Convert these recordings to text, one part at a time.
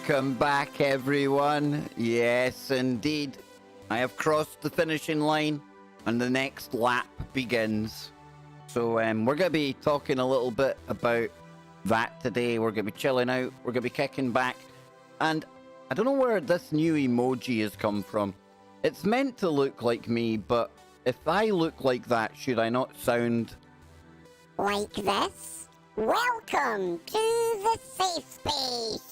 Welcome back, everyone. Yes, indeed. I have crossed the finishing line and the next lap begins. So we're going to be talking a little bit about that today. We're going to be chilling out. We're going to be kicking back. And I don't know where this new emoji has come from. It's meant to look like me, but if I look like that, should I not sound like this? Welcome to the safe space.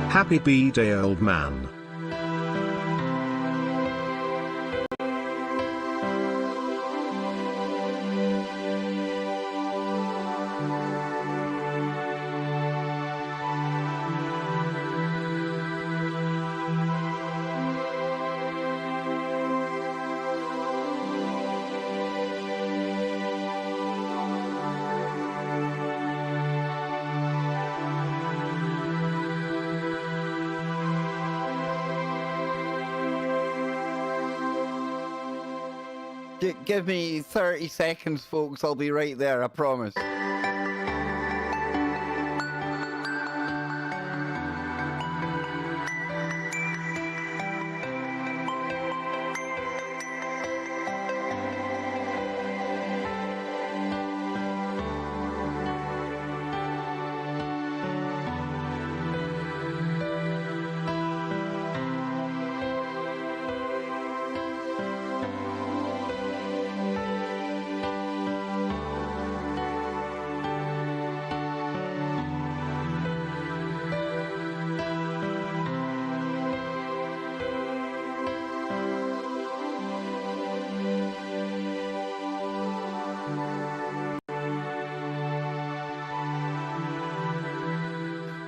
Happy B-Day, old man. Give me 30 seconds, folks. I'll be right there, I promise.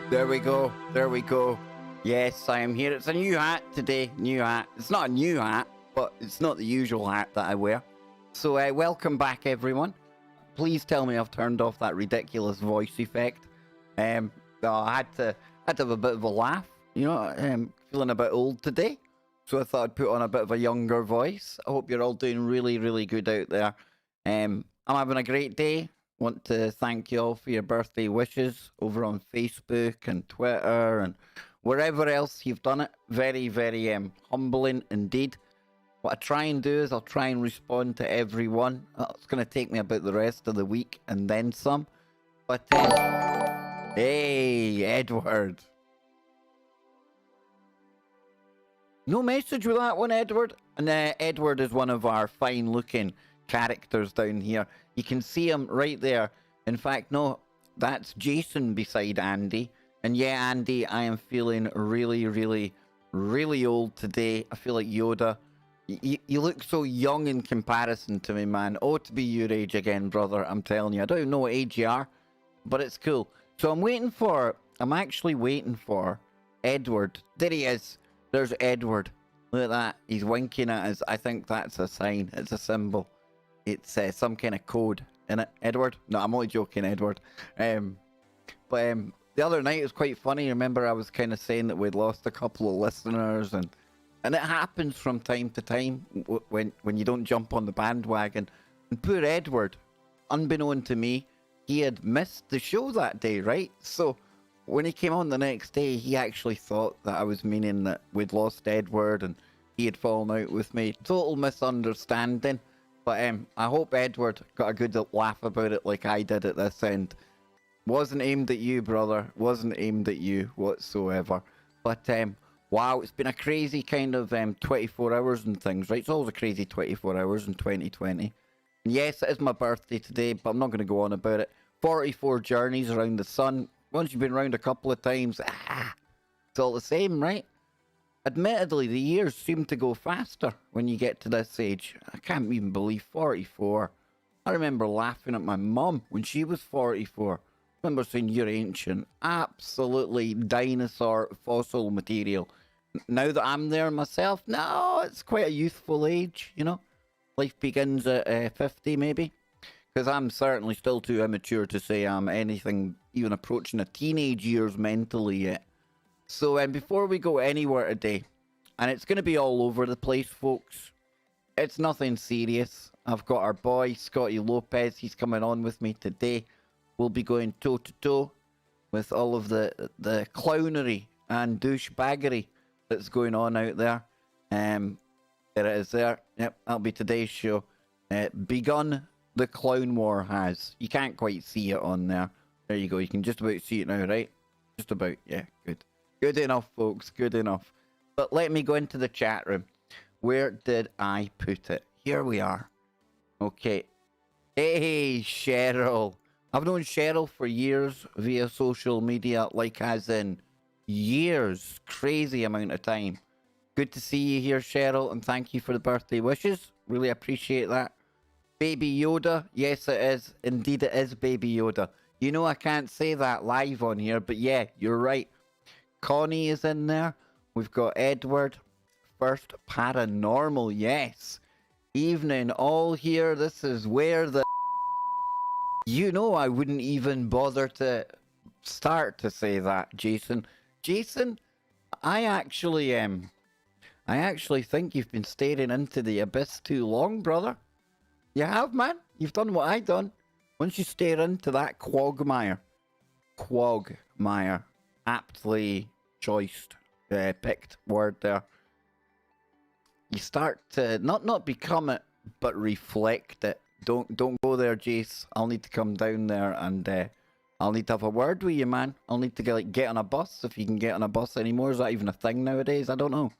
There we go. There we go. Yes, I am here. It's a new hat today. New hat. It's not a new hat, but it's not the usual hat that I wear. So welcome back, everyone. Please tell me I've turned off that ridiculous voice effect. I had to have a bit of a laugh. You know, I'm feeling a bit old today. So I thought I'd put on a bit of a younger voice. I hope you're all doing really, really good out there. I'm having a great day. Want to thank you all for your birthday wishes over on Facebook and Twitter and wherever else you've done it. Very, very humbling indeed. What I try and do is I'll try and respond to everyone. It's going to take me about the rest of the week and then some. But, hey, Edward. No message with that one, Edward. And Edward is one of our fine-looking characters down here. You can see him right there. In fact, no, that's Jason beside Andy. And yeah, Andy, I am feeling really, really, really old today. I feel like Yoda. You look so young in comparison to me, man. Oh, to be your age again, brother. I'm telling you. I don't even know what age you are, but it's cool. So I'm actually waiting for Edward. There he is. There's Edward. Look at that. He's winking at us. I think that's a sign. It's a symbol. It's some kind of code, innit, Edward? No, I'm only joking, Edward. But the other night it was quite funny. Remember, I was kind of saying that we'd lost a couple of listeners, and it happens from time to time when you don't jump on the bandwagon. And poor Edward, unbeknown to me, he had missed the show that day, right? So when he came on the next day, he actually thought that I was meaning that we'd lost Edward and he had fallen out with me. Total misunderstanding. But I hope Edward got a good laugh about it like I did at this end. Wasn't aimed at you, brother. Wasn't aimed at you whatsoever. But, wow, it's been a crazy kind of 24 hours and things, right? It's always a crazy 24 hours in 2020. And yes, it is my birthday today, but I'm not going to go on about it. 44 journeys around the sun. Once you've been around a couple of times, it's all the same, right? Admittedly, the years seem to go faster when you get to this age. I can't even believe 44. I remember laughing at my mum when she was 44. I remember saying, you're ancient. Absolutely dinosaur fossil material. Now that I'm there myself, no, it's quite a youthful age, you know? Life begins at 50, maybe. Because I'm certainly still too immature to say I'm anything even approaching a teenage years mentally yet. So before we go anywhere today, and it's going to be all over the place, folks, it's nothing serious. I've got our boy, Scotty Lopez. He's coming on with me today. We'll be going toe-to-toe with all of the clownery and douchebaggery that's going on out there. There it is there. Yep, that'll be today's show. Begun the clown war has. You can't quite see it on there. There you go. You can just about see it now, right? Just about. Yeah, good. Good enough, folks. Good enough. But let me go into the chat room. Where did I put it? Here we are. Okay. Hey, Cheryl. I've known Cheryl for years via social media, like as in years. Crazy amount of time. Good to see you here, Cheryl, and thank you for the birthday wishes. Really appreciate that. Baby Yoda. Yes, it is. Indeed, it is Baby Yoda. You know I can't say that live on here, but yeah, you're right. Connie is in there. We've got Edward. First Paranormal, yes. Evening all here. This is where the... You know I wouldn't even bother to start to say that, Jason. Jason, I actually think you've been staring into the abyss too long, brother. You have, man. You've done what I done. Once you stare into that quagmire, aptly choiced, picked word there, you start to not become it, but reflect it. Don't go there, Jace. I'll need to come down there and I'll need to have a word with you, man. I'll need to get on a bus, if you can get on a bus anymore. Is that even a thing nowadays? I don't know.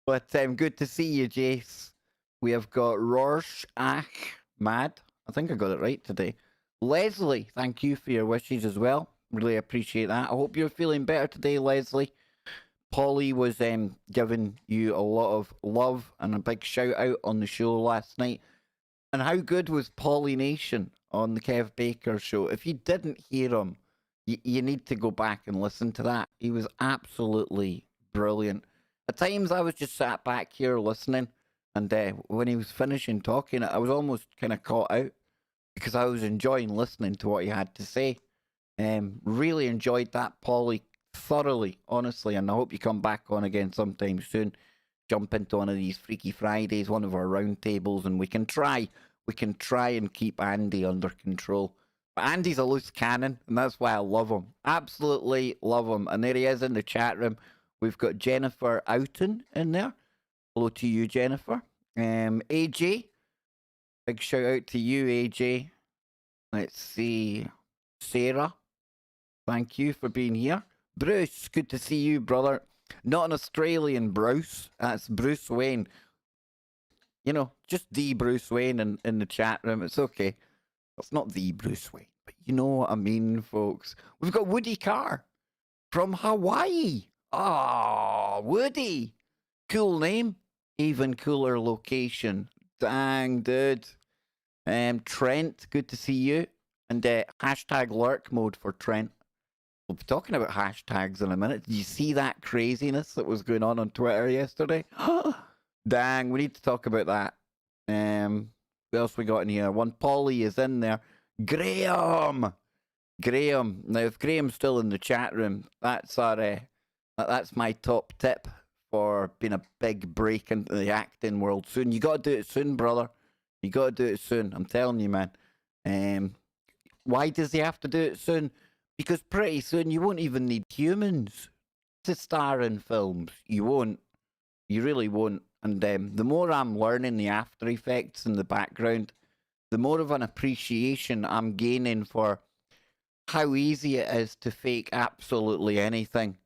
But good to see you, Jace. We have got Rorschach Mad. I think I got it right today. Leslie, thank you for your wishes as well. Really appreciate that. I hope you're feeling better today, Leslie. Polly was giving you a lot of love and a big shout out on the show last night. And how good was Polly Nation on the Kev Baker show? If you didn't hear him, you need to go back and listen to that. He was absolutely brilliant. At times I was just sat back here listening, and when he was finishing talking, I was almost kind of caught out because I was enjoying listening to what he had to say. Really enjoyed that, Polly, thoroughly, honestly, and I hope you come back on again sometime soon. Jump into one of these Freaky Fridays, one of our round tables, and we can try and keep Andy under control. But Andy's a loose cannon, and that's why I love him. Absolutely love him. And there he is in the chat room. We've got Jennifer Outen in there. Hello to you, Jennifer. AJ. Big shout out to you, AJ. Let's see. Sarah. Thank you for being here. Bruce, good to see you, brother. Not an Australian Bruce. That's Bruce Wayne. You know, just the Bruce Wayne in the chat room. It's okay. It's not the Bruce Wayne, but you know what I mean, folks. We've got Woody Carr from Hawaii. Oh, Woody. Cool name. Even cooler location. Dang, dude. Trent, good to see you. And hashtag lurk mode for Trent. We'll be talking about hashtags in a minute. Did you see that craziness that was going on Twitter yesterday? Dang, we need to talk about that. What else we got in here? One Polly is in there. Graham. Now, if Graham's still in the chat room, that's my top tip for being a big break into the acting world soon. You got to do it soon, brother. You got to do it soon. I'm telling you, man. Why does he have to do it soon? Because pretty soon you won't even need humans to star in films. You won't. You really won't. And the more I'm learning the After Effects in the background, the more of an appreciation I'm gaining for how easy it is to fake absolutely anything.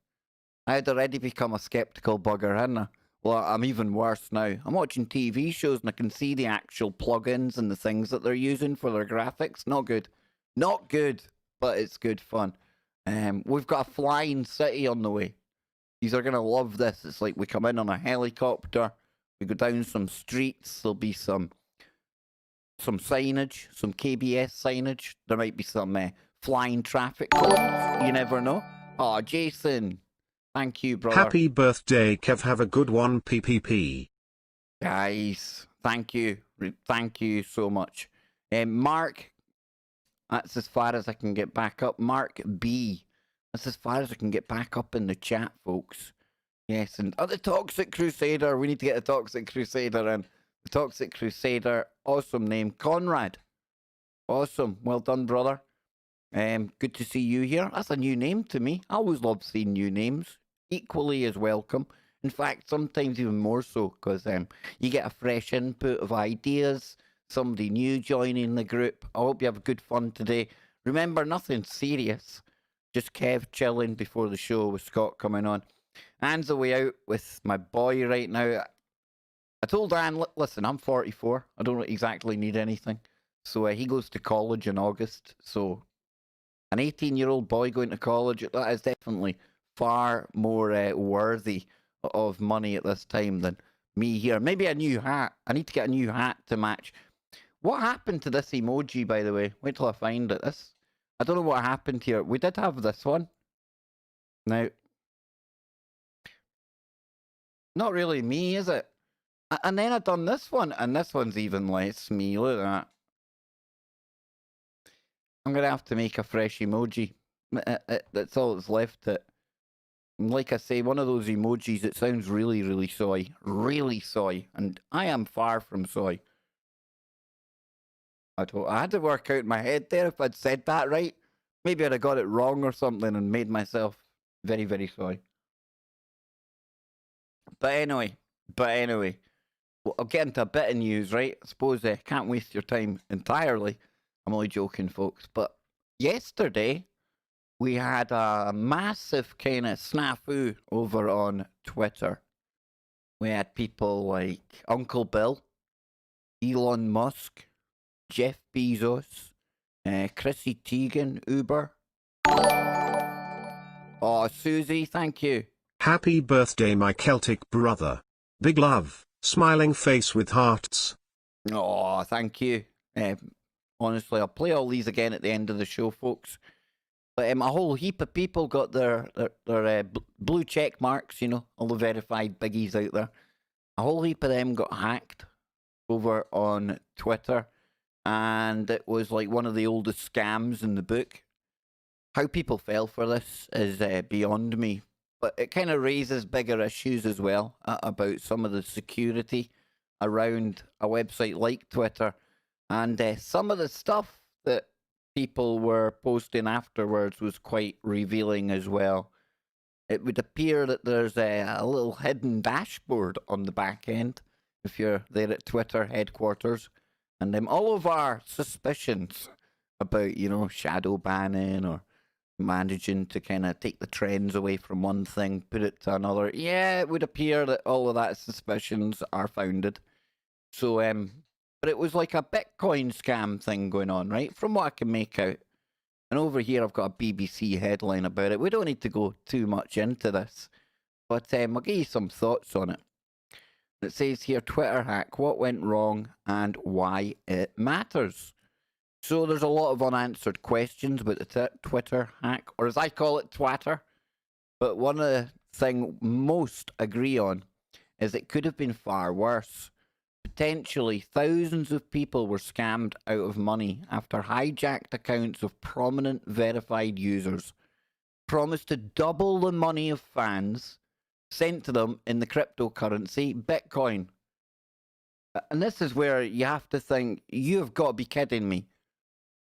I'd already become a skeptical bugger, hadn't I? Well, I'm even worse now. I'm watching TV shows and I can see the actual plugins and the things that they're using for their graphics. Not good. Not good, but it's good fun. We've got a flying city on the way. These are going to love this. It's like we come in on a helicopter. We go down some streets. There'll be some signage, some KBS signage. There might be some flying traffic cones. You never know. Oh, Jason. Thank you, brother. Happy birthday, Kev. Have a good one, PPP. Guys, thank you. Thank you so much. Mark, that's as far as I can get back up. Mark B. That's as far as I can get back up in the chat, folks. Yes, and the Toxic Crusader. We need to get the Toxic Crusader in. The Toxic Crusader. Awesome name. Conrad. Awesome. Well done, brother. Good to see you here. That's a new name to me. I always love seeing new names. Equally as welcome. In fact, sometimes even more so, because you get a fresh input of ideas, somebody new joining the group. I hope you have good fun today. Remember, nothing serious. Just Kev chilling before the show with Scott coming on. Anne's away out with my boy right now. I told Anne, listen, I'm 44. I don't exactly need anything. So he goes to college in August. So an 18-year-old boy going to college, that is definitely far more worthy of money at this time than me here. Maybe a new hat. I need to get a new hat to match. What happened to this emoji, by the way? Wait till I find it. I don't know what happened here. We did have this one. Now, not really me, is it? And then I done this one, and this one's even less me. Look at that. I'm going to have to make a fresh emoji. That's all that's left. Like I say, one of those emojis, it sounds really, really soy. Really soy. And I am far from soy. I had to work out in my head there if I'd said that right. Maybe I'd have got it wrong or something and made myself very, very soy. But anyway, well, I'll get into a bit of news, right? I suppose I can't waste your time entirely. I'm only joking, folks. But yesterday, we had a massive kind of snafu over on Twitter. We had people like Uncle Bill, Elon Musk, Jeff Bezos, Chrissy Teigen, Uber. Oh, Susie, thank you. Happy birthday, my Celtic brother. Big love, smiling face with hearts. Oh, thank you. Honestly, I'll play all these again at the end of the show, folks. But a whole heap of people got their blue check marks, you know, all the verified biggies out there. A whole heap of them got hacked over on Twitter. And it was like one of the oldest scams in the book. How people fell for this is beyond me. But it kind of raises bigger issues as well about some of the security around a website like Twitter. And some of the stuff that people were posting afterwards was quite revealing as well. It would appear that there's a little hidden dashboard on the back end if you're there at Twitter headquarters. And all of our suspicions about, you know, shadow banning or managing to kind of take the trends away from one thing, put it to another. Yeah, it would appear that all of that suspicions are founded. So, but it was like a Bitcoin scam thing going on, right? From what I can make out. And over here, I've got a BBC headline about it. We don't need to go too much into this, but I'll give you some thoughts on it. It says here, Twitter hack, what went wrong and why it matters. So there's a lot of unanswered questions about the Twitter hack, or as I call it, twatter. But one of the things most agree on is it could have been far worse. Potentially, thousands of people were scammed out of money after hijacked accounts of prominent verified users promised to double the money of fans sent to them in the cryptocurrency Bitcoin. And this is where you have to think, you've got to be kidding me.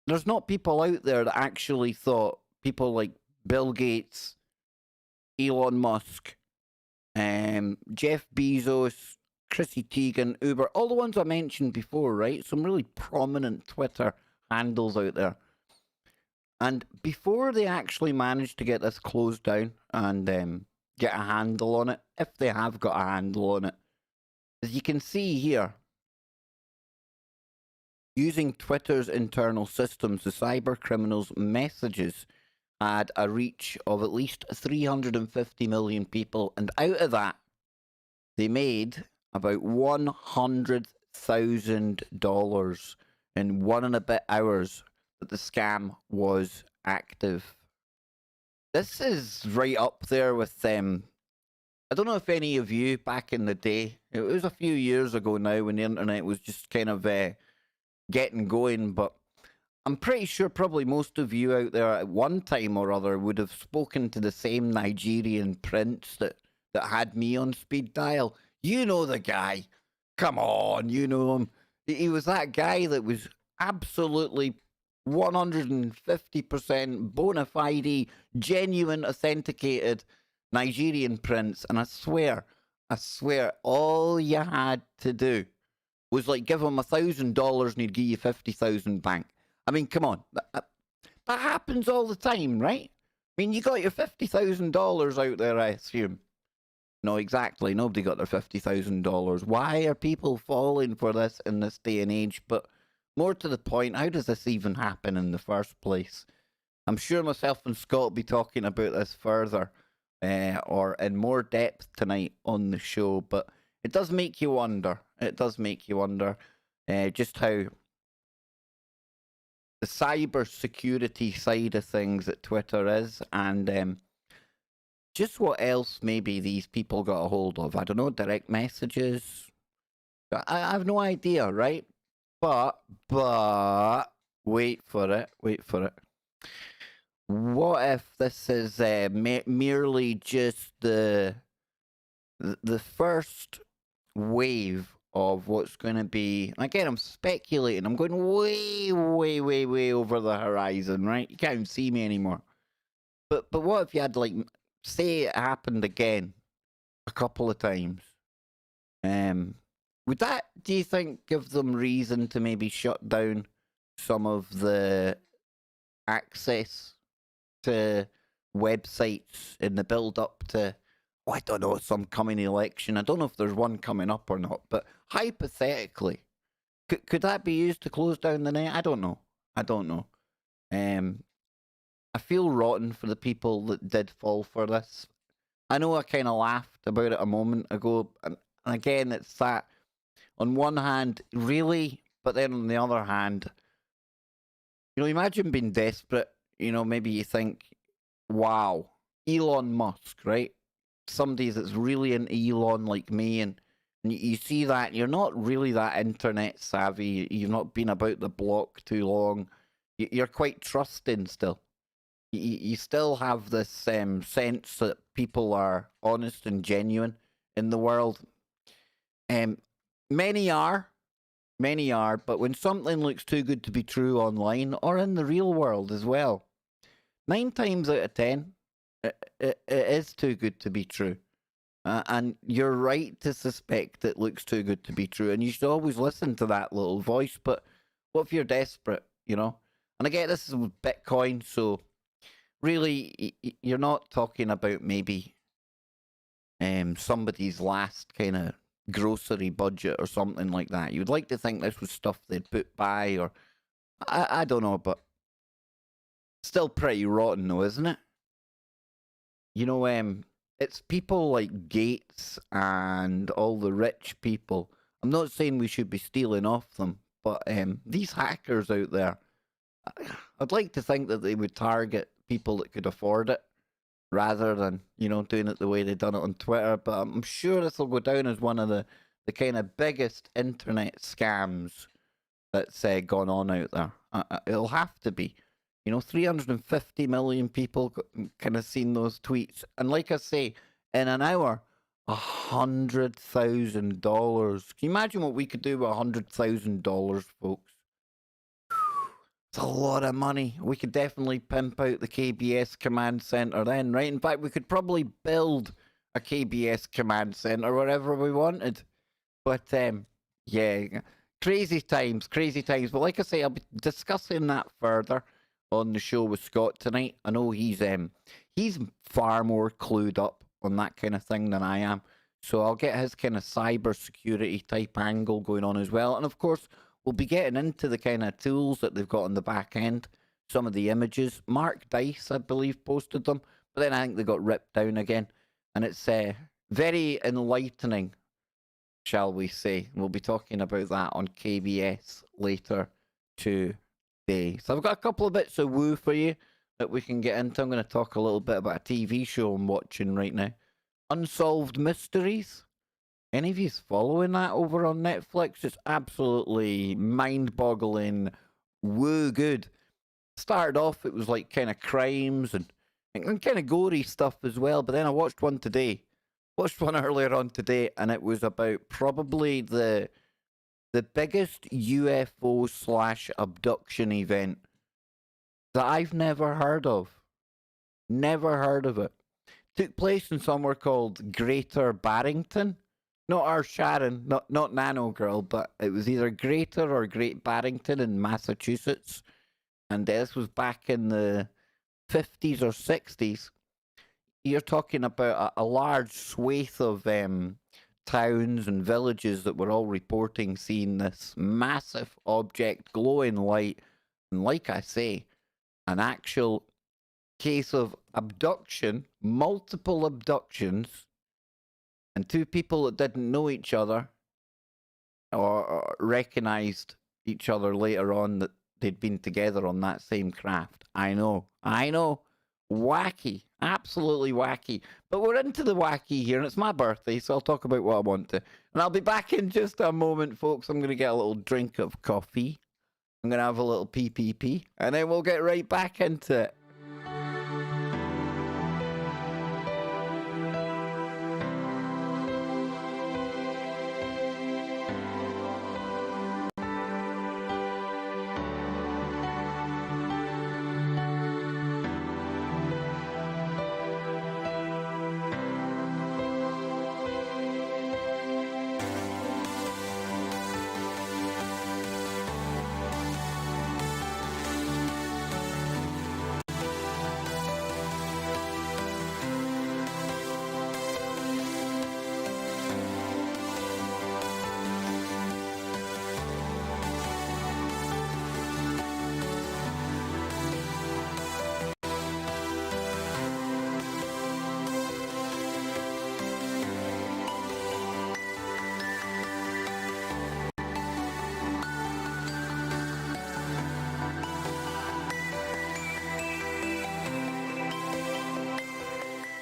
There's not people out there that actually thought, people like Bill Gates, Elon Musk, Jeff Bezos, Chrissy Teigen, Uber, all the ones I mentioned before, right? Some really prominent Twitter handles out there. And before they actually managed to get this closed down and get a handle on it, if they have got a handle on it, as you can see here, using Twitter's internal systems, the cyber criminals' messages had a reach of at least 350 million people, and out of that, they made about $100,000 in 1 and a bit hours that the scam was active. This is right up there with them. I don't know if any of you back in the day, it was a few years ago now when the internet was just kind of getting going, but I'm pretty sure probably most of you out there at one time or other would have spoken to the same Nigerian prince that had me on speed dial. You know the guy. Come on, you know him. He was that guy that was absolutely 150% bona fide, genuine, authenticated Nigerian prince. And I swear, all you had to do was like give him $1,000 and he'd give you 50,000 back. I mean, come on. That happens all the time, right? I mean, you got your $50,000 out there, I assume. No, exactly. Nobody got their $50,000. Why are people falling for this in this day and age? But more to the point, how does this even happen in the first place? I'm sure myself and Scott will be talking about this further or in more depth tonight on the show. But it does make you wonder. It does make you wonder just how the cyber security side of things at Twitter is, and just what else maybe these people got a hold of. I don't know, direct messages. I have no idea, right? But wait for it. What if this is merely just the first wave of what's going to be? Again, I'm speculating. I'm going way over the horizon, right? You can't even see me anymore. But what if you had, like, say it happened again a couple of times? Would that, do you think, give them reason to maybe shut down some of the access to websites in the build up to, oh, I don't know, some coming election? I don't know if there's one coming up or not, but hypothetically, could that be used to close down the net? I don't know. I feel rotten for the people that did fall for this. I know I kind of laughed about it a moment ago, and again, it's that, on one hand, really, but then on the other hand, you know, imagine being desperate. You know, maybe you think, wow, Elon Musk, right? Somebody that's really into Elon like me, and you see that, you're not really that internet savvy, you've not been about the block too long, you're quite trusting still. You still have this sense that people are honest and genuine in the world. Many are, but when something looks too good to be true online or in the real world as well, 9 times out of 10, it is too good to be true. And you're right to suspect it looks too good to be true. And you should always listen to that little voice. But what if you're desperate, you know? And again, this is with Bitcoin, so really, you're not talking about maybe somebody's last kind of grocery budget or something like that. You'd like to think this was stuff they'd put by, or I don't know, but still pretty rotten though, isn't it? You know, it's people like Gates and all the rich people. I'm not saying we should be stealing off them, but these hackers out there, I'd like to think that they would target people that could afford it rather than, you know, doing it the way they've done it on Twitter. But I'm sure this will go down as one of the kind of biggest internet scams that's gone on out there. It'll have to be. You know, 350 million people kind of seen those tweets. And like I say, in an hour, $100,000. Can you imagine what we could do with $100,000, folks? It's a lot of money. We could definitely pimp out the KBS command center then, right? In fact, we could probably build a KBS command center wherever we wanted. But, yeah, crazy times. But like I say, I'll be discussing that further on the show with Scott tonight. I know he's far more clued up on that kind of thing than I am. So I'll get his kind of cyber security type angle going on as well. And of course, we'll be getting into the kind of tools that they've got on the back end. Some of the images. Mark Dice, I believe, posted them. But then I think they got ripped down again. And it's very enlightening, shall we say. We'll be talking about that on KBS later today. So I've got a couple of bits of woo for you that we can get into. I'm going to talk a little bit about a TV show I'm watching right now. Unsolved Mysteries. Any of you following that over on Netflix? It's absolutely mind-boggling, woo good. Started off, it was like kind of crimes and kind of gory stuff as well, but then I watched one today. Watched one earlier on today, and it was about probably the biggest UFO / abduction event that I've never heard of. Never heard of it. Took place in somewhere called Greater Barrington. Not our Sharon, not Nano Girl, but it was either Greater or Great Barrington in Massachusetts. And this was back in the 50s or 60s. You're talking about a large swathe of towns and villages that were all reporting seeing this massive object, glowing light. And like I say, an actual case of abduction, multiple abductions, and two people that didn't know each other or recognized each other later on that they'd been together on that same craft. I know. Wacky. Absolutely wacky. But we're into the wacky here, and it's my birthday, so I'll talk about what I want to. And I'll be back in just a moment, folks. I'm going to get a little drink of coffee. I'm going to have a little pee, and then we'll get right back into it.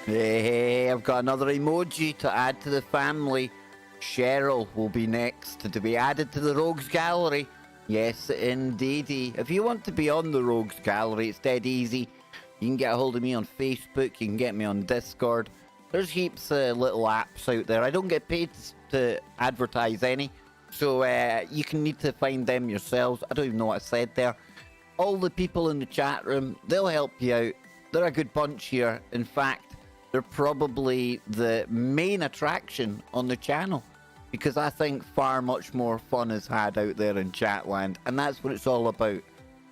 Hey, I've got another emoji to add to the family. Cheryl will be next to be added to the Rogues Gallery. Yes, indeedy. If you want to be on the Rogues Gallery, it's dead easy. You can get a hold of me on Facebook. You can get me on Discord. There's heaps of little apps out there. I don't get paid to advertise any, so you can need to find them yourselves. I don't even know what I said there. All the people in the chat room, they'll help you out. They're a good bunch here. In fact, they're probably the main attraction on the channel, because I think far much more fun is had out there in Chatland, and that's what it's all about.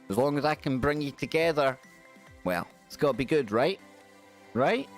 As long as I can bring you together, well, it's got to be good, right? Right?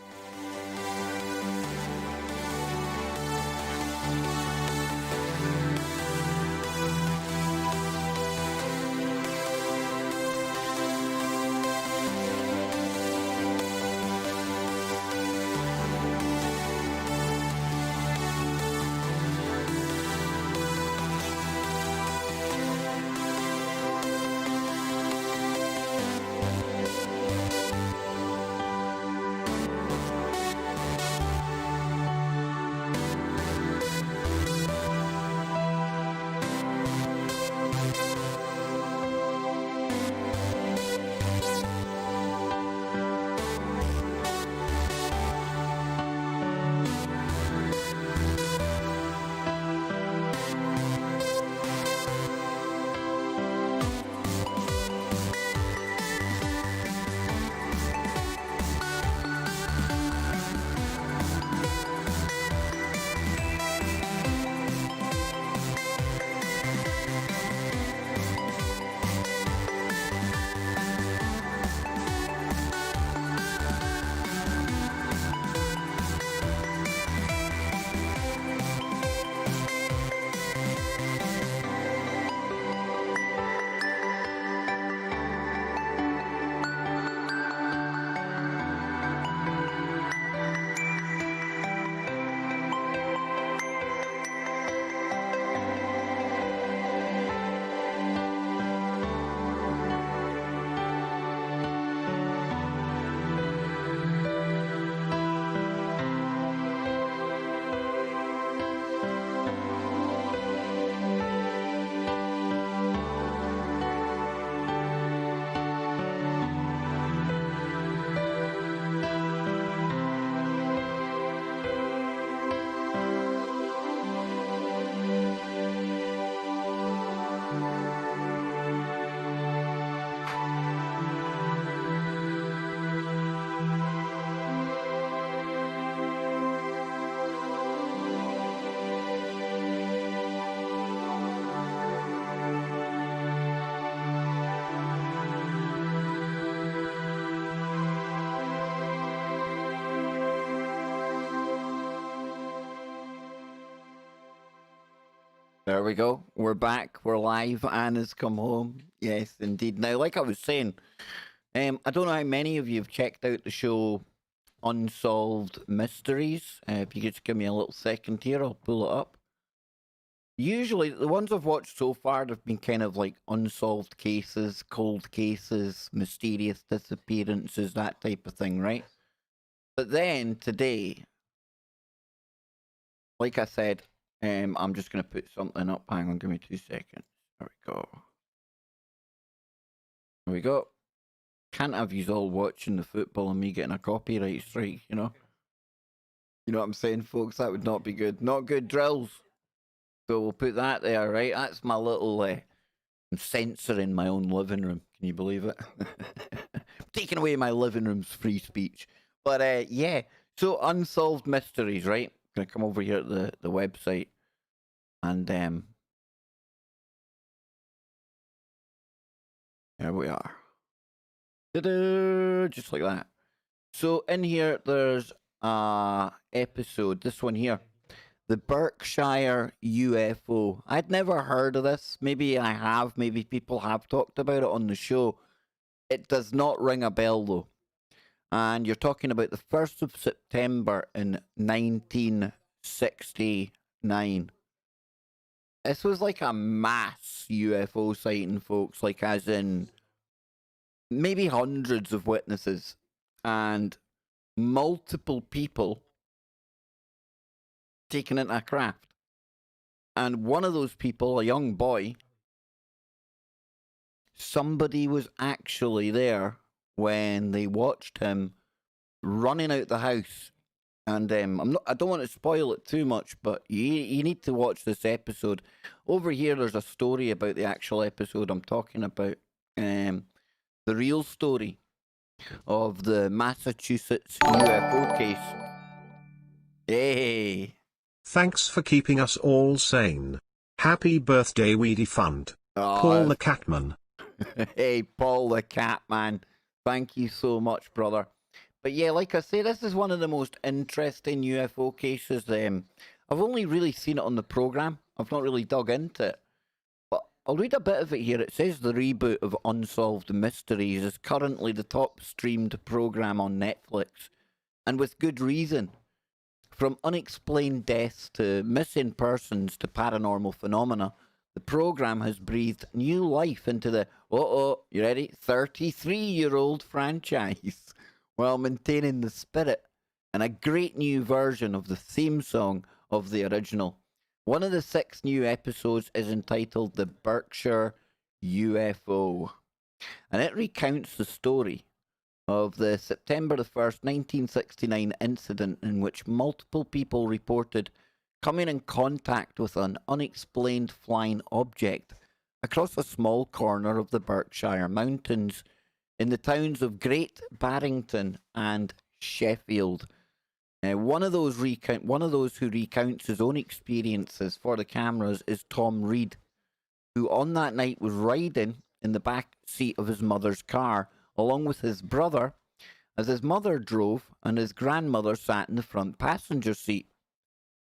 There we go. We're back. We're live. Anna's come home. Yes, indeed. Now, like I was saying, I don't know how many of you have checked out the show Unsolved Mysteries. If you could just give me a little second here, I'll pull it up. Usually, the ones I've watched so far have been kind of like unsolved cases, cold cases, mysterious disappearances, that type of thing, right? But then today, like I said, I'm just going to put something up. Hang on, give me 2 seconds. There we go. There we go. Can't have you all watching the football and me getting a copyright strike, you know? You know what I'm saying, folks? That would not be good. Not good drills. So we'll put that there, right? That's my little I'm censoring my own living room. Can you believe it? Taking away my living room's free speech. But yeah, so Unsolved Mysteries, right? Gonna come over here to the website and there we are. Ta-da! Just like that. So in here there's episode, this one here. The Berkshire Ufo. I'd never heard of this. Maybe I have. Maybe people have talked about it on the show. It does not ring a bell, though. And you're talking about the 1st of September in 1969. This was like a mass UFO sighting, folks. Like, as in, maybe hundreds of witnesses. And multiple people taken into a craft. And one of those people, a young boy, somebody was actually there when they watched him running out the house. And I don't want to spoil it too much, but you need to watch this episode. Over here, there's a story about the actual episode I'm talking about. The real story of the Massachusetts Ufo Case. Hey. Thanks for keeping us all sane. Happy birthday, Weedy Fund. Paul the Catman. Hey, Paul the Catman. Thank you so much, brother. But yeah, like I say, this is one of the most interesting UFO cases. I've only really seen it on the program. I've not really dug into it. But I'll read a bit of it here. It says the reboot of Unsolved Mysteries is currently the top streamed program on Netflix. And with good reason. From unexplained deaths to missing persons to paranormal phenomena, the program has breathed new life into the, you ready, 33-year-old franchise, while maintaining the spirit and a great new version of the theme song of the original. One of the 6 new episodes is entitled The Berkshire Ufo, and it recounts the story of the September the 1st, 1969 incident in which multiple people reported coming in contact with an unexplained flying object across a small corner of the Berkshire Mountains in the towns of Great Barrington and Sheffield. One of those who recounts his own experiences for the cameras is Tom Reed, who on that night was riding in the back seat of his mother's car along with his brother, as his mother drove and his grandmother sat in the front passenger seat.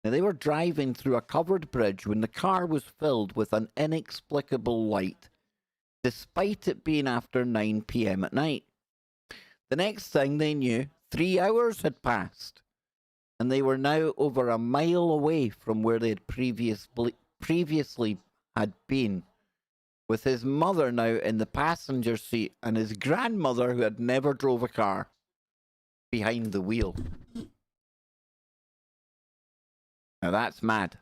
Now, they were driving through a covered bridge when the car was filled with an inexplicable light, despite it being after 9 p.m. at night. The next thing they knew, 3 hours had passed, and they were now over a mile away from where they had previously had been, with his mother now in the passenger seat and his grandmother, who had never drove a car, behind the wheel. Now that's mad.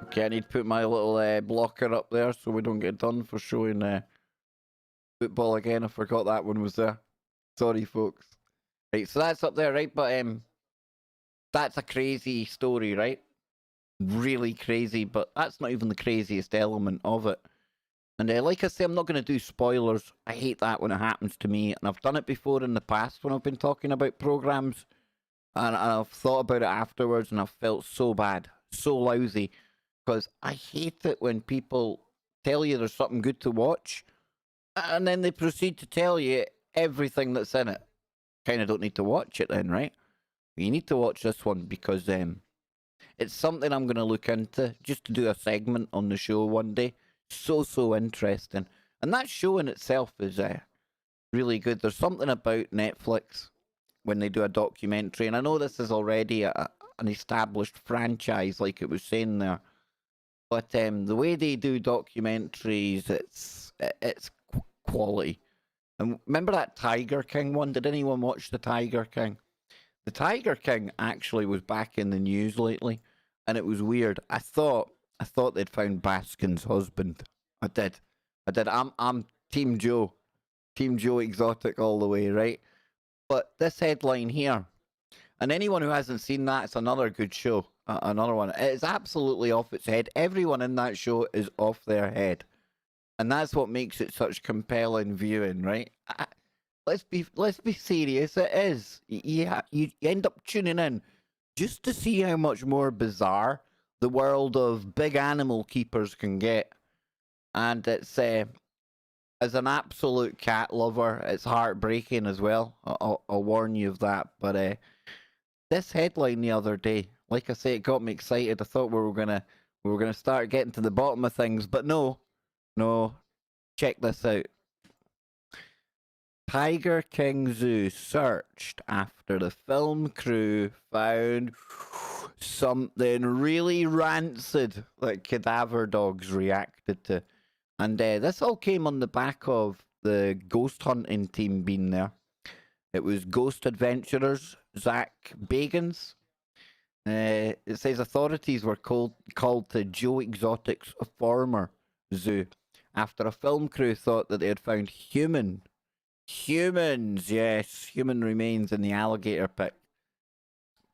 Okay, I need to put my little blocker up there so we don't get done for showing football again. I forgot that one was there. Sorry, folks. Right, so that's up there, right? But that's a crazy story, right? Really crazy, but that's not even the craziest element of it. And like I say, I'm not going to do spoilers. I hate that when it happens to me, and I've done it before in the past when I've been talking about programs, and I've thought about it afterwards, and I've felt so bad, so lousy, because I hate it when people tell you there's something good to watch, and then they proceed to tell you everything that's in it. Kind of don't need to watch it then, right? You need to watch this one because it's something I'm going to look into just to do a segment on the show one day. So interesting. And that show in itself is really good. There's something about Netflix when they do a documentary, and I know this is already an established franchise, like it was saying there, but the way they do documentaries, it's quality. And remember that Tiger King one? Did anyone watch the Tiger King? The Tiger King actually was back in the news lately, and it was weird. I thought they'd found Baskin's husband. I did. I'm Team Joe. Team Joe Exotic all the way, right? But this headline here, and anyone who hasn't seen that, it's another good show. Another one. It's absolutely off its head. Everyone in that show is off their head. And that's what makes it such compelling viewing, right? Let's be serious. It is. Yeah, you end up tuning in just to see how much more bizarre the world of big animal keepers can get. And it's as an absolute cat lover, it's heartbreaking as well. I'll warn you of that. But this headline the other day, like I say, it got me excited. I thought we were gonna start getting to the bottom of things, but no. Check this out. Tiger King Zoo searched after the film crew found something really rancid that cadaver dogs reacted to. And this all came on the back of the ghost hunting team being there. It was Ghost Adventurers, Zach Bagans. It says authorities were called to Joe Exotic's former zoo after a film crew thought that they had found human remains in the alligator pit.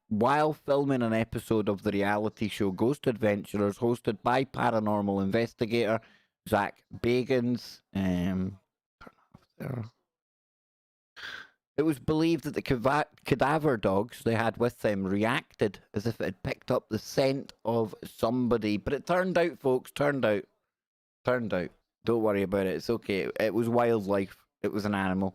While filming an episode of the reality show Ghost Adventurers, hosted by paranormal investigator Zach Bagans, it was believed that the cadaver dogs they had with them reacted as if it had picked up the scent of somebody. But it turned out, folks, turned out. Don't worry about it. It's okay. It was wildlife. It was an animal.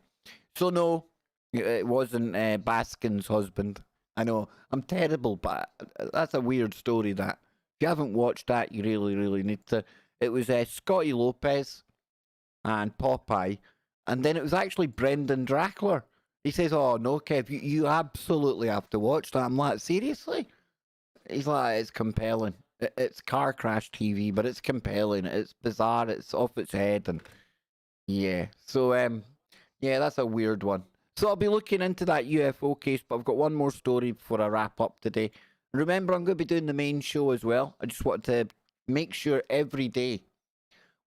So no, it wasn't Baskin's husband. I know, I'm terrible, but that's a weird story, that. If you haven't watched that, you really need to. It was Scotty Lopez and Popeye, and then it was actually Brendan Drackler. He says, oh, no, Kev, you absolutely have to watch that. I'm like, seriously? He's like, it's compelling. It's car crash TV, but it's compelling. It's bizarre. It's off its head, and yeah. So, yeah, that's a weird one. So I'll be looking into that UFO case, but I've got one more story before I wrap up today. Remember, I'm going to be doing the main show as well. I just want to make sure every day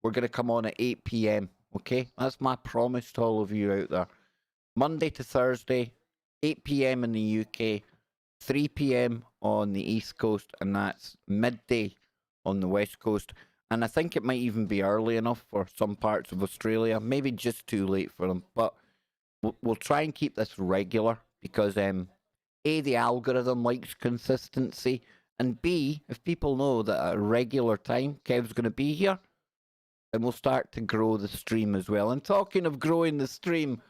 we're going to come on at 8 p.m., okay? That's my promise to all of you out there. Monday to Thursday, 8 p.m. in the UK, 3 p.m. on the East Coast, and that's midday on the West Coast. And I think it might even be early enough for some parts of Australia, maybe just too late for them. But we'll try and keep this regular because, A, the algorithm likes consistency, and B, if people know that at a regular time Kev's going to be here, then we'll start to grow the stream as well. And talking of growing the stream,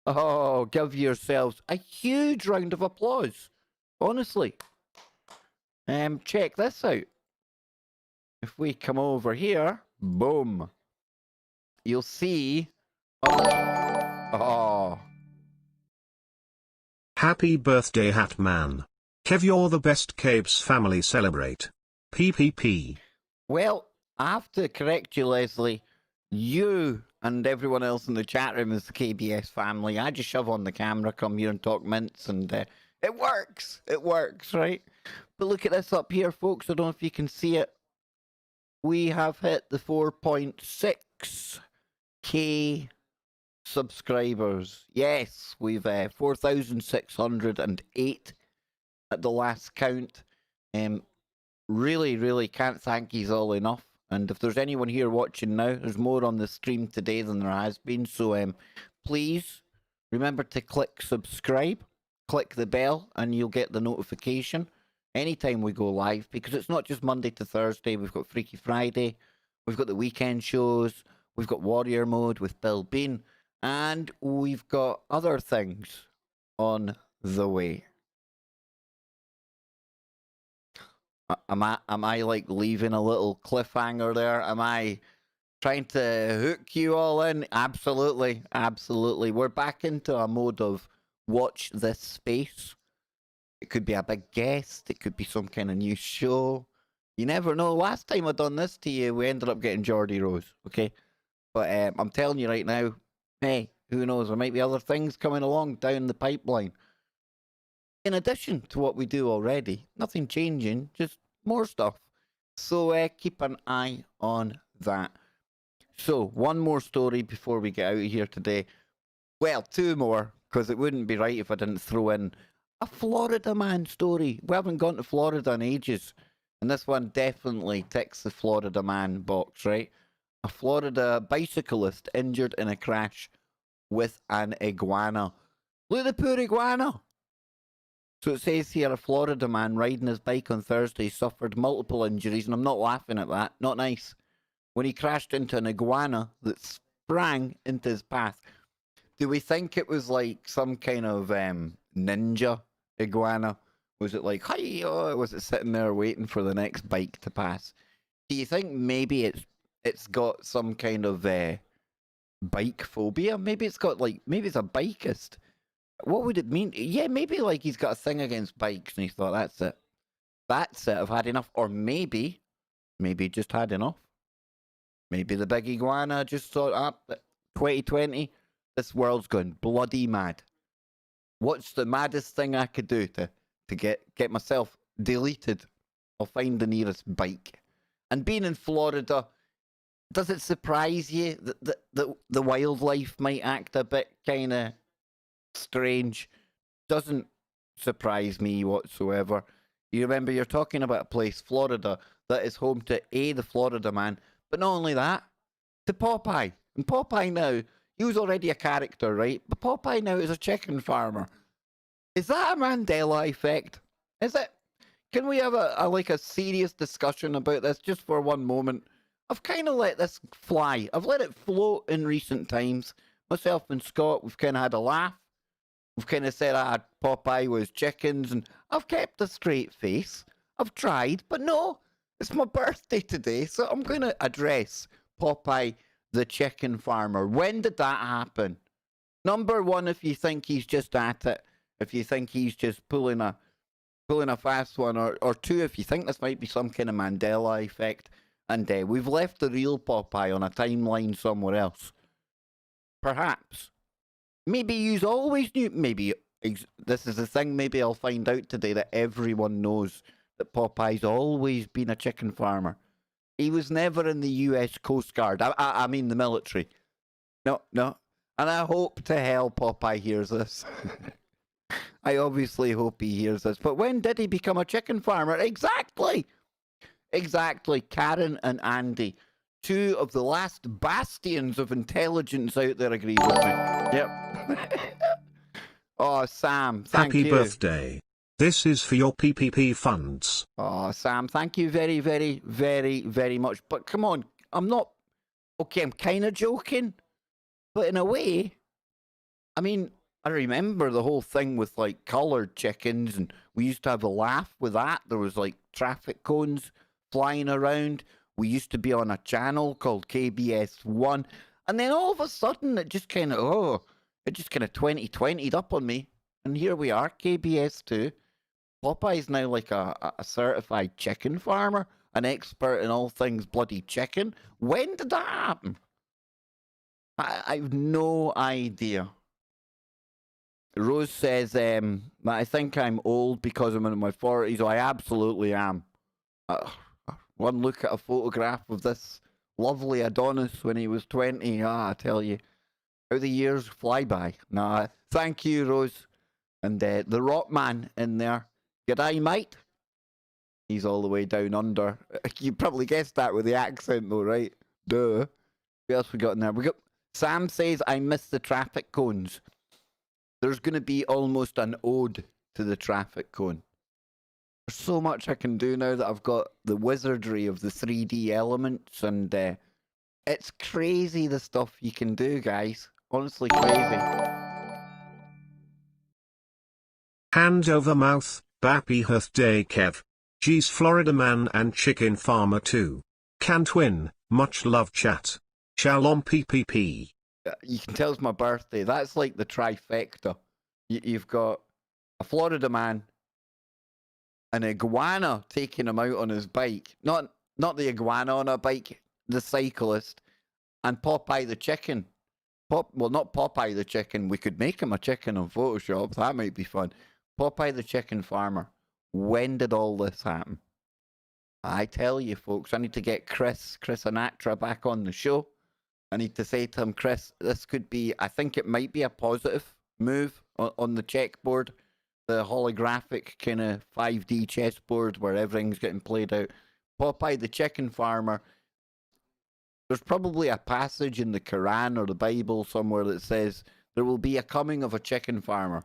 oh, give yourselves a huge round of applause. Honestly. Check this out. If we come over here, boom, you'll see. Oh. Happy birthday, Hatman. Kev, you're the best. KBS family celebrate. PPP. Well, I have to correct you, Leslie. You and everyone else in the chat room is the KBS family. I just shove on the camera, come here and talk mints, and it works. It works, right? But look at this up here, folks. I don't know if you can see it. We have hit the 4.6K subscribers. Yes, we've 4,608 at the last count. Really can't thank yous all enough. And if there's anyone here watching now, there's more on the stream today than there has been. So please remember to click subscribe, click the bell, and you'll get the notification anytime we go live, because it's not just Monday to Thursday. We've got Freaky Friday, we've got the weekend shows, we've got Warrior Mode with Bill Bean, and we've got other things on the way. Am I like leaving a little cliffhanger there? Am I trying to hook you all in? Absolutely, absolutely. We're back into a mode of watch this space. It could be a big guest. It could be some kind of new show. You never know. Last time I done this to you, we ended up getting Geordie Rose. Okay, but I'm telling you right now, hey, who knows? There might be other things coming along down the pipeline. In addition to what we do already, nothing changing, just more stuff. So keep an eye on that. So one more story before we get out of here today. Well, two more, because it wouldn't be right if I didn't throw in a Florida man story. We haven't gone to Florida in ages, and this one definitely ticks the Florida man box, right? A Florida bicyclist injured in a crash with an iguana. Look at the poor iguana. So it says here, a Florida man riding his bike on Thursday suffered multiple injuries, and I'm not laughing at that, not nice, when he crashed into an iguana that sprang into his path. Do we think it was like some kind of ninja iguana? Was it like, hi, or was it sitting there waiting for the next bike to pass? Do you think maybe it's got some kind of bike phobia? Maybe it's got like, maybe it's a bikeist. What would it mean? Yeah, maybe like he's got a thing against bikes and he thought, that's it. That's it, I've had enough. Or maybe he just had enough. Maybe the big iguana just thought, 2020, this world's going bloody mad. What's the maddest thing I could do to get myself deleted? I'll find the nearest bike. And being in Florida, does it surprise you that the wildlife might act a bit kind of strange? Doesn't surprise me whatsoever. You remember, you're talking about a place, Florida, that is home to the Florida man, but not only that, to Popeye. And Popeye now, he was already a character, right? But Popeye now is a chicken farmer. Is that a Mandela effect? Is it? Can we have a serious discussion about this just for one moment? I've kind of let this fly. I've let it float in recent times. Myself and Scott, we've kind of had a laugh. We've kind of said, Popeye was chickens, and I've kept a straight face. I've tried, but no, it's my birthday today, so I'm going to address Popeye the chicken farmer. When did that happen? Number one, if you think he's just at it, if you think he's just pulling a fast one, or two, if you think this might be some kind of Mandela effect, and we've left the real Popeye on a timeline somewhere else. Perhaps. Maybe you always knew, maybe this is the thing, maybe I'll find out today that everyone knows that Popeye's always been a chicken farmer. He was never in the US Coast Guard. I mean the military. No. And I hope to hell Popeye hears this. I obviously hope he hears this. But when did he become a chicken farmer? Exactly. Karen and Andy, two of the last bastions of intelligence out there, agree with me. Yep. Oh, Sam, thank you. Happy birthday. This is for your PPP funds. Oh, Sam, thank you very, very, very, very much. But come on, I'm kind of joking. But in a way, I mean, I remember the whole thing with like coloured chickens, and we used to have a laugh with that. There was like traffic cones flying around. We used to be on a channel called KBS 1. And then all of a sudden, it just kind of 2020'd up on me. And here we are, KBS 2. Popeye's now like a certified chicken farmer, an expert in all things bloody chicken. When did that happen? I've no idea. Rose says that I think I'm old because I'm in my 40s. Oh, I absolutely am. One look at a photograph of this lovely Adonis when he was 20. I tell you, how the years fly by. Nah, thank you, Rose. And the rock man in there. G'day, mate. He's all the way down under. You probably guessed that with the accent, though, right? Duh. What else we got in there? Sam says, I miss the traffic cones. There's going to be almost an ode to the traffic cone. There's so much I can do now that I've got the wizardry of the 3D elements, and it's crazy the stuff you can do, guys. Honestly crazy. Hand over mouth, happy birthday, Kev. Geez, Florida man and chicken farmer too. Can't win. Much love, chat. Shalom PPP. You can tell it's my birthday. That's like the trifecta. You've got a Florida man, an iguana taking him out on his bike. Not the iguana on a bike, the cyclist, and Popeye the chicken. Well, not Popeye the chicken. We could make him a chicken on Photoshop. That might be fun. Popeye the chicken farmer. When did all this happen? I tell you, folks, I need to get Chris Anatra back on the show. I need to say to him, Chris, this could be, I think it might be a positive move on the checkboard, the holographic kind of 5D chessboard where everything's getting played out. Popeye the chicken farmer. There's probably a passage in the Quran or the Bible somewhere that says there will be a coming of a chicken farmer.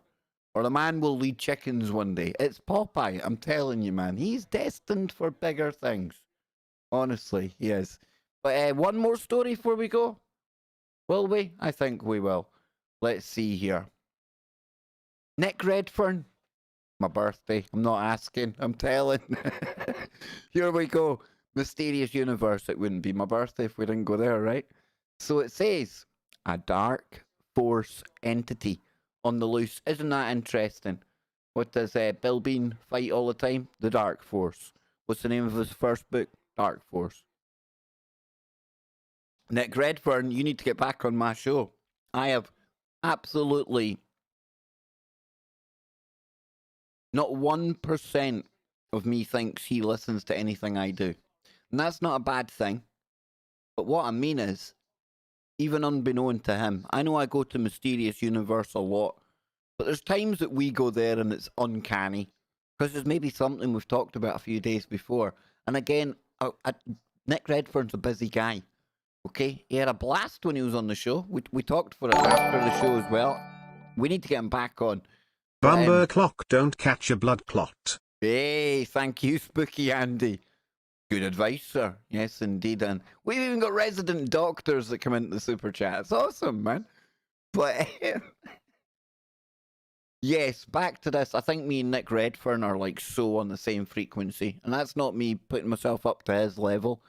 Or the man will lead chickens one day. It's Popeye, I'm telling you, man. He's destined for bigger things. Honestly, he is. But one more story before we go. Will we? I think we will. Let's see here. Nick Redfern. My birthday. I'm not asking. I'm telling. Here we go. Mysterious universe. It wouldn't be my birthday if we didn't go there, right? So it says, a dark force entity on the loose. Isn't that interesting? What does Bill Bean fight all the time? The Dark Force. What's the name of his first book? Dark Force. Nick Redfern, you need to get back on my show. I have absolutely not 1% of me thinks he listens to anything I do. And that's not a bad thing. But what I mean is, even unbeknown to him, I know I go to Mysterious Universe a lot, but there's times that we go there and it's uncanny, because there's maybe something we've talked about a few days before. And again, Nick Redfern's a busy guy, okay? He had a blast when he was on the show. We talked for it after the show as well. We need to get him back on. Bumper clock, don't catch a blood clot. Hey, thank you, Spooky Andy. Good advice, sir. Yes, indeed. And we've even got resident doctors that come into the super chat. It's awesome, man. But yes, back to this. I think me and Nick Redfern are like so on the same frequency. And that's not me putting myself up to his level.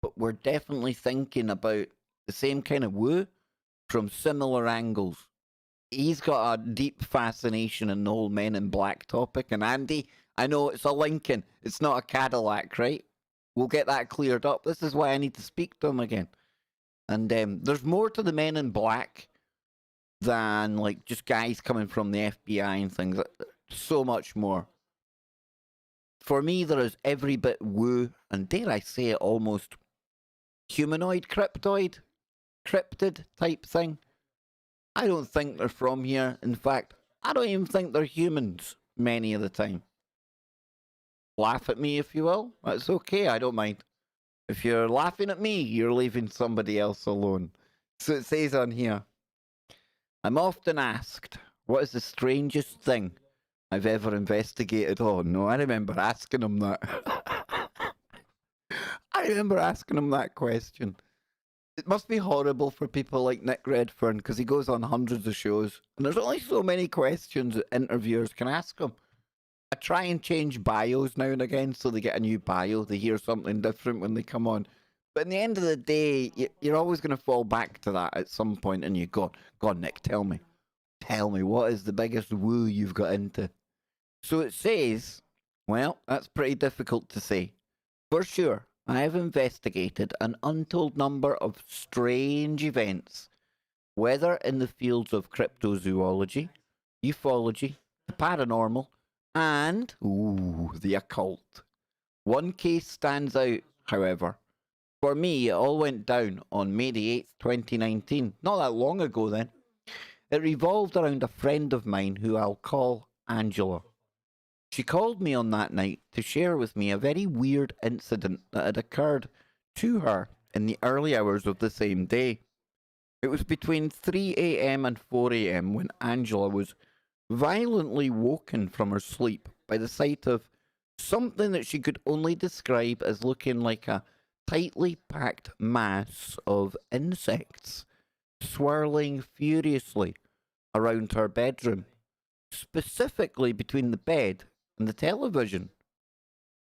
But we're definitely thinking about the same kind of woo from similar angles. He's got a deep fascination in the whole Men in Black topic. And Andy, I know it's a Lincoln. It's not a Cadillac, right? We'll get that cleared up. This is why I need to speak to him again. And there's more to the Men in Black than like just guys coming from the FBI and things. So much more. For me, there is every bit woo, and dare I say it, almost humanoid, cryptid type thing. I don't think they're from here. In fact, I don't even think they're humans many of the time. Laugh at me if you will. That's okay, I don't mind. If you're laughing at me, you're leaving somebody else alone. So it says on here, I'm often asked, what is the strangest thing I've ever investigated? Oh no, I remember asking him that. I remember asking him that question. It must be horrible for people like Nick Redfern, because he goes on hundreds of shows, and there's only so many questions that interviewers can ask him. I try and change bios now and again so they get a new bio. They hear something different when they come on. But in the end of the day, you're always going to fall back to that at some point, and you go, God, Nick, tell me, what is the biggest woo you've got into? So it says, well, that's pretty difficult to say. For sure, I have investigated an untold number of strange events, whether in the fields of cryptozoology, ufology, the paranormal, and, the occult. One case stands out, however. For me, it all went down on May the 8th, 2019. Not that long ago then. It revolved around a friend of mine who I'll call Angela. She called me on that night to share with me a very weird incident that had occurred to her in the early hours of the same day. It was between 3 a.m. and 4 a.m. when Angela was violently woken from her sleep by the sight of something that she could only describe as looking like a tightly packed mass of insects swirling furiously around her bedroom, specifically between the bed and the television.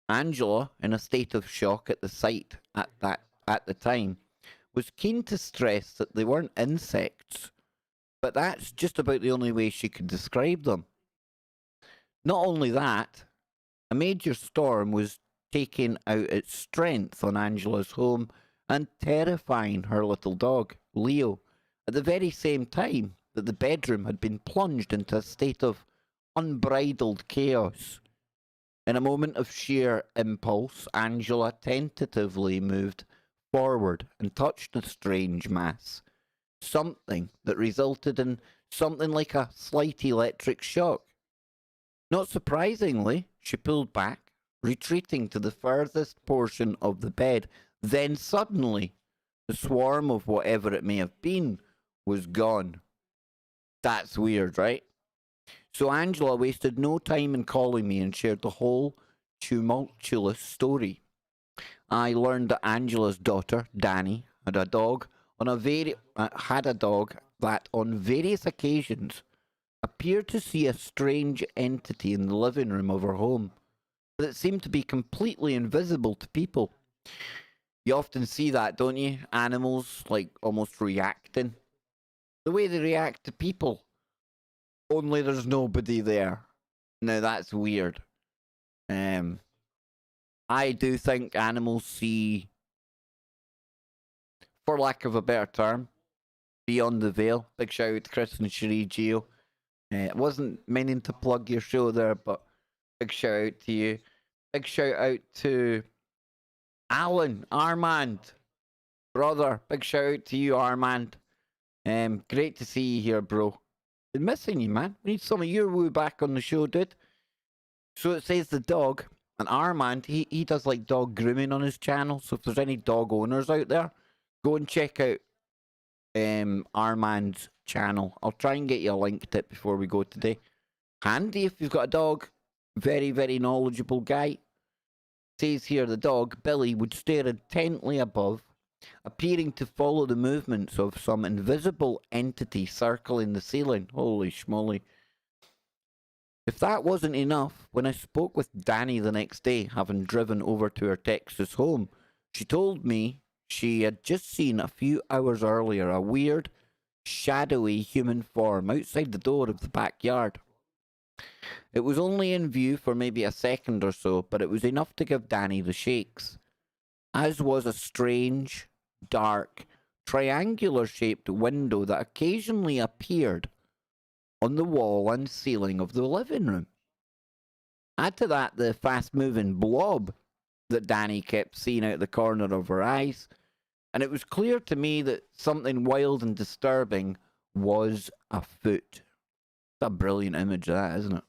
Angela, in a state of shock at the sight at the time, was keen to stress that they weren't insects, but that's just about the only way she could describe them. Not only that, a major storm was taking out its strength on Angela's home and terrifying her little dog, Leo, at the very same time that the bedroom had been plunged into a state of unbridled chaos. In a moment of sheer impulse, Angela tentatively moved forward and touched the strange mass, something that resulted in something like a slight electric shock. Not surprisingly, she pulled back, retreating to the furthest portion of the bed. Then suddenly, the swarm of whatever it may have been was gone. That's weird, right? So Angela wasted no time in calling me and shared the whole tumultuous story. I learned that Angela's daughter, Danny, had a dog that on various occasions appeared to see a strange entity in the living room of her home that seemed to be completely invisible to people. You often see that, don't you? Animals, like, almost reacting. The way they react to people. Only there's nobody there. Now, that's weird. I do think animals see, for lack of a better term, beyond the veil. Big shout out to Chris and Cherie Geo. I wasn't meaning to plug your show there, but big shout out to you. Big shout out to Alan, Armand, brother. Big shout out to you, Armand. Great to see you here, bro. Been missing you, man. We need some of your woo back on the show, dude. So it says the dog, and Armand, he does like dog grooming on his channel. So if there's any dog owners out there, go and check out Armand's channel. I'll try and get you a link to it before we go today. Handy if you've got a dog. Very, very knowledgeable guy. Says here the dog, Billy, would stare intently above, appearing to follow the movements of some invisible entity circling the ceiling. Holy schmoly. If that wasn't enough, when I spoke with Danny the next day, having driven over to her Texas home, she told me she had just seen a few hours earlier a weird, shadowy human form outside the door of the backyard. It was only in view for maybe a second or so, but it was enough to give Danny the shakes, as was a strange, dark, triangular-shaped window that occasionally appeared on the wall and ceiling of the living room. Add to that the fast-moving blob that Danny kept seeing out the corner of her eyes, and it was clear to me that something wild and disturbing was afoot. It's a brilliant image, that, isn't it?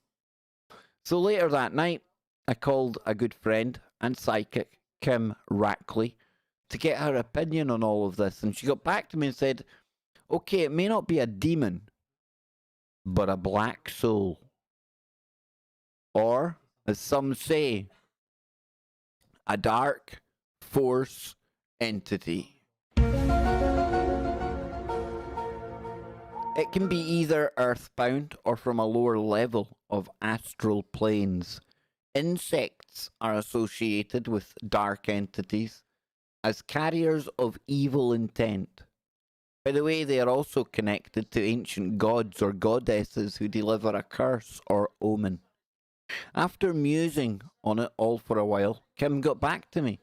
So later that night, I called a good friend and psychic, Kim Rackley, to get her opinion on all of this, and she got back to me and said, okay, it may not be a demon, but a black soul. Or, as some say, a dark force entity. It can be either earthbound or from a lower level of astral planes. Insects are associated with dark entities as carriers of evil intent. By the way, they are also connected to ancient gods or goddesses who deliver a curse or omen. After musing on it all for a while, Kim got back to me.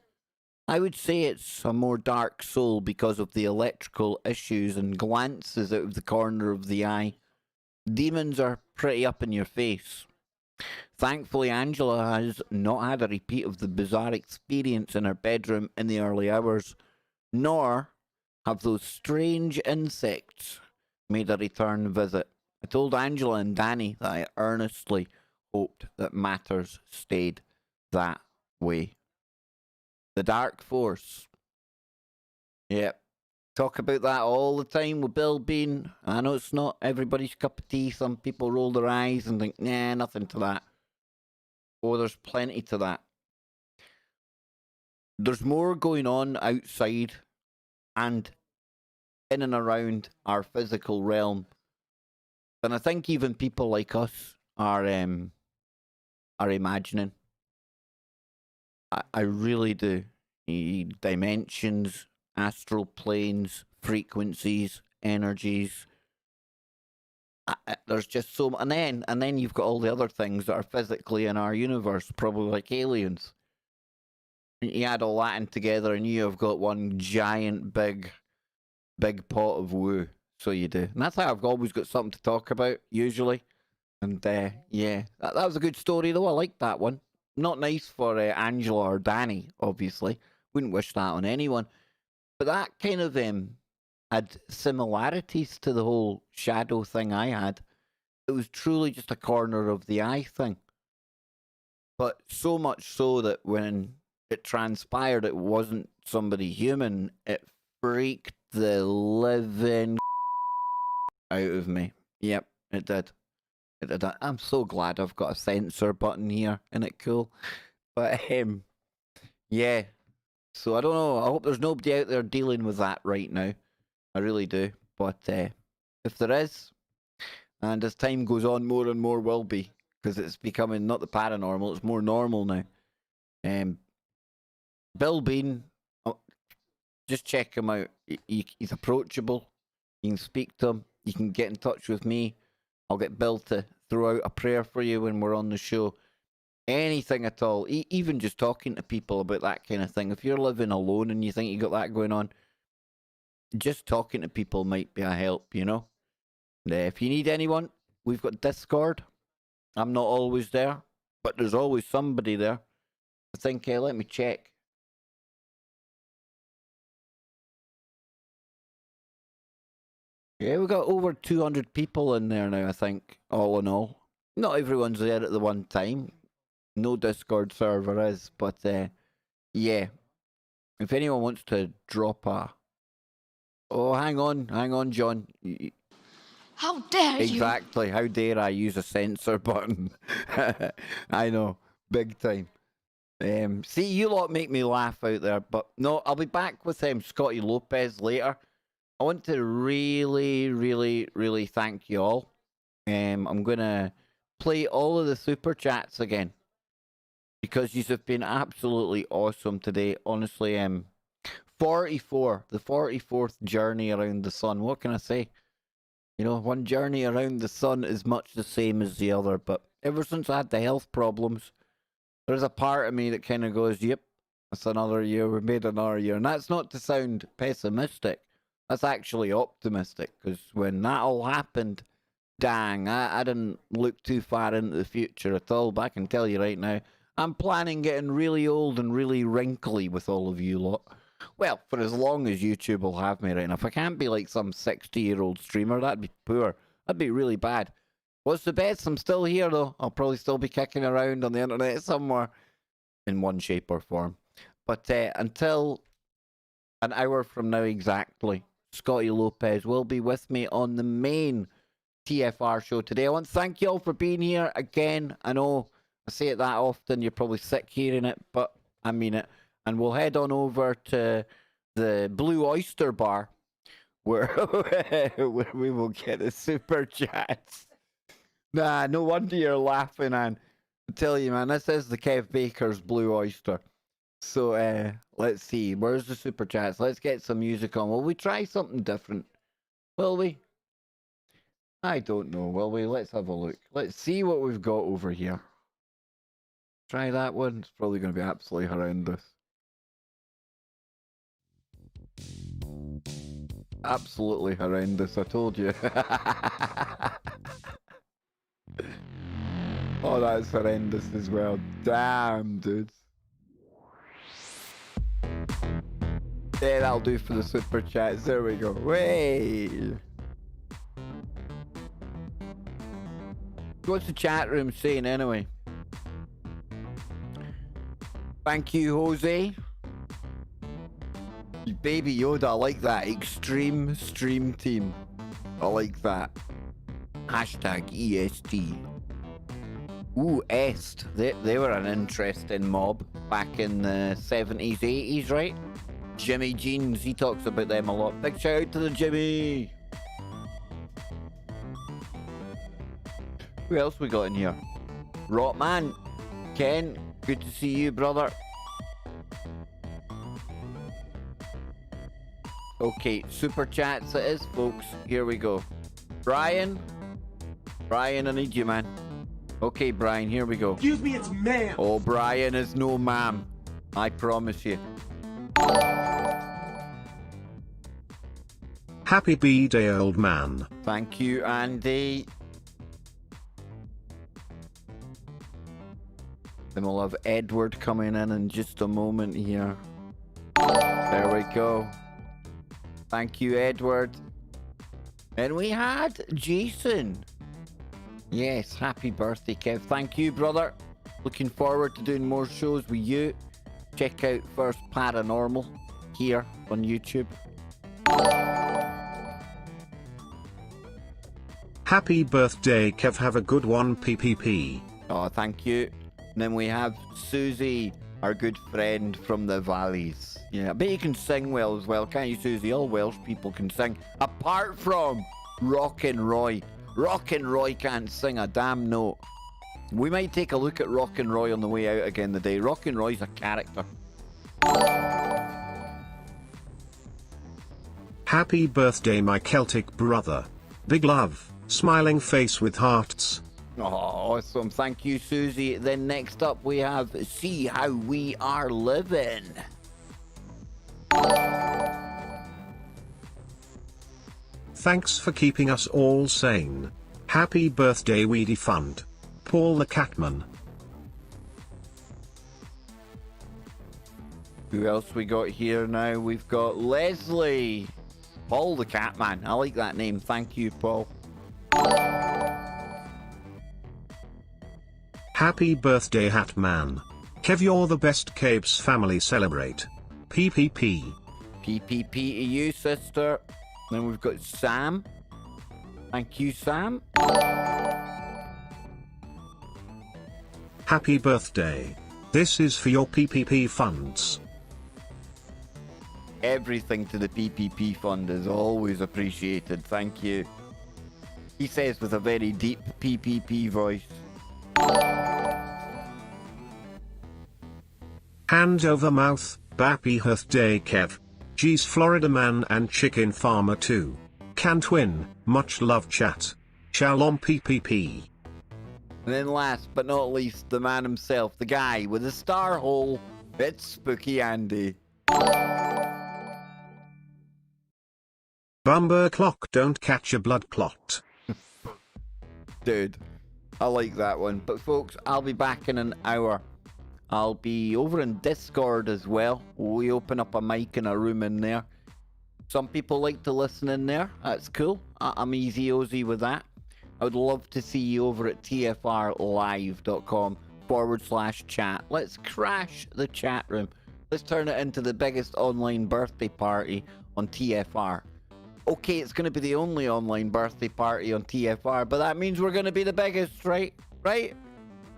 I would say it's a more dark soul because of the electrical issues and glances out of the corner of the eye. Demons are pretty up in your face. Thankfully, Angela has not had a repeat of the bizarre experience in her bedroom in the early hours, nor have those strange insects made a return visit. I told Angela and Danny that I earnestly hoped that matters stayed that way. The dark force. Yep. Talk about that all the time with Bill Bean. I know it's not everybody's cup of tea. Some people roll their eyes and think, nah, nothing to that. Oh, there's plenty to that. There's more going on outside and in and around our physical realm than I think even people like us are imagining. I really do. Dimensions, astral planes, frequencies, energies. There's just so, and then you've got all the other things that are physically in our universe, probably like aliens. You add all that in together, and you have got one giant big pot of woo. So you do, and that's how I've always got something to talk about usually. And yeah, that was a good story though. I like that one. Not nice for Angela or Danny, obviously. Wouldn't wish that on anyone. But that kind of had similarities to the whole shadow thing I had. It was truly just a corner of the eye thing. But so much so that when it transpired it wasn't somebody human, it freaked the living out of me. Yep, it did. I'm so glad I've got a censor button here. Isn't it cool? But yeah. So I don't know. I hope there's nobody out there dealing with that right now. I really do. But if there is, and as time goes on, more and more will be, because it's becoming not the paranormal, it's more normal now. Bill Bean, just check him out. He's approachable. You can speak to him. You can get in touch with me. I'll get Bill to throw out a prayer for you when we're on the show. Anything at all. Even just talking to people about that kind of thing. If you're living alone and you think you got that going on, just talking to people might be a help, you know? And, if you need anyone, we've got Discord. I'm not always there, but there's always somebody there. I think, let me check. Yeah, we got over 200 people in there now, I think, all in all. Not everyone's there at the one time. No Discord server is, but yeah. If anyone wants to drop a... Oh, hang on, John. How dare you? Exactly, how dare I use a censor button? I know, big time. See, you lot make me laugh out there, but no, I'll be back with Scotty Lopez later. I want to really, really, really thank you all. I'm going to play all of the super chats again, because you have been absolutely awesome today. Honestly, 44, the 44th journey around the sun. What can I say? You know, one journey around the sun is much the same as the other, but ever since I had the health problems, there's a part of me that kind of goes, yep, that's another year, we made another year. And that's not to sound pessimistic. That's actually optimistic, because when that all happened, dang, I didn't look too far into the future at all. But I can tell you right now, I'm planning getting really old and really wrinkly with all of you lot. Well, for as long as YouTube will have me right now. If I can't be like some 60-year-old streamer, that'd be poor. That'd be really bad. What's the best? I'm still here, though. I'll probably still be kicking around on the internet somewhere in one shape or form. But until an hour from now exactly, Scotty Lopez will be with me on the main TFR show today. I want to thank you all for being here again. I know I say it that often, you're probably sick hearing it, but I mean it. And we'll head on over to the Blue Oyster Bar, where, where we will get the super chats. Nah, no wonder you're laughing, man. I tell you, man, this is the Kev Baker's Blue Oyster. So, let's see. Where's the super chats? Let's get some music on. Will we try something different? Will we? I don't know. Will we? Let's have a look. Let's see what we've got over here. Try that one. It's probably going to be absolutely horrendous. Absolutely horrendous, I told you. Oh, that's horrendous as well. Damn, dude. Yeah, that'll do for the super chats. There we go. Way. What's the chat room saying anyway? Thank you, Jose. Baby Yoda, I like that. Extreme Stream Team. I like that. Hashtag EST. Ooh, Est. They were an interesting mob back in the 70s, 80s, right? Jimmy Jeans, he talks about them a lot. Big shout out to the Jimmy. Who else we got in here? Rotman. Ken, good to see you, brother. Okay, super chats it is, folks. Here we go. Brian, I need you, man. Okay, Brian, here we go. Excuse me, it's ma'am. Oh, Brian is no ma'am. I promise you. Happy B-Day, old man. Thank you, Andy. Then we'll have Edward coming in just a moment here. There we go. Thank you, Edward. And we had Jason. Yes, happy birthday, Kev. Thank you, brother. Looking forward to doing more shows with you. Check out First Paranormal here on YouTube. Happy birthday, Kev. Have a good one, PPP. Oh, thank you. And then we have Susie, our good friend from the valleys. Yeah, I bet you can sing well as well, can't you, Susie? All Welsh people can sing, apart from Rockin' Roy. Rockin' Roy can't sing a damn note. We might take a look at Rockin' Roy on the way out again today. Rockin' Roy's a character. Happy birthday, my Celtic brother. Big love. Smiling face with hearts. Oh, awesome. Thank you, Susie. Then next up we have See How We Are Living. Thanks for keeping us all sane. Happy birthday, Weedy Fund. Paul the Catman. Who else we got here now? We've got Leslie. Paul the Catman. I like that name. Thank you, Paul. Happy birthday, Hatman. Kev, you're the best. KBS family celebrate. PPP. PPP to you, sister. Then we've got Sam. Thank you, Sam. Happy birthday. This is for your PPP funds. Everything to the PPP fund is always appreciated. Thank you. He says with a very deep PPP voice. Hand over mouth. Happy birthday, Kev. Geez, Florida man and chicken farmer too. Can't win. Much love, chat. Shalom, PPP. And then last but not least, the man himself, the guy with the star hole. It's Spooky Andy. Bumper clock, don't catch a blood clot. Dude, I like that one. But folks, I'll be back in an hour. I'll be over in Discord as well. We open up a mic in a room in there. Some people like to listen in there. That's cool. I'm easy-ozy with that. I would love to see you over at tfrlive.com/chat. Let's crash the chat room. Let's turn it into the biggest online birthday party on TFR. Okay, it's going to be the only online birthday party on TFR, but that means we're going to be the biggest, right? Right?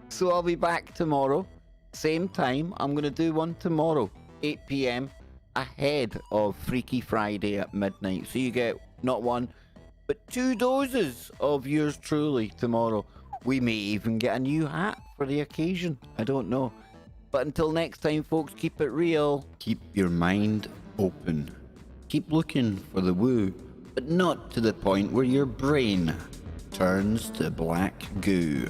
So I'll be back tomorrow. Same time. I'm going to do one tomorrow, 8 p.m, ahead of Freaky Friday at midnight. So you get not one, but 2 doses of yours truly tomorrow. We may even get a new hat for the occasion. I don't know. But until next time, folks, keep it real. Keep your mind open. Keep looking for the woo, but not to the point where your brain turns to black goo.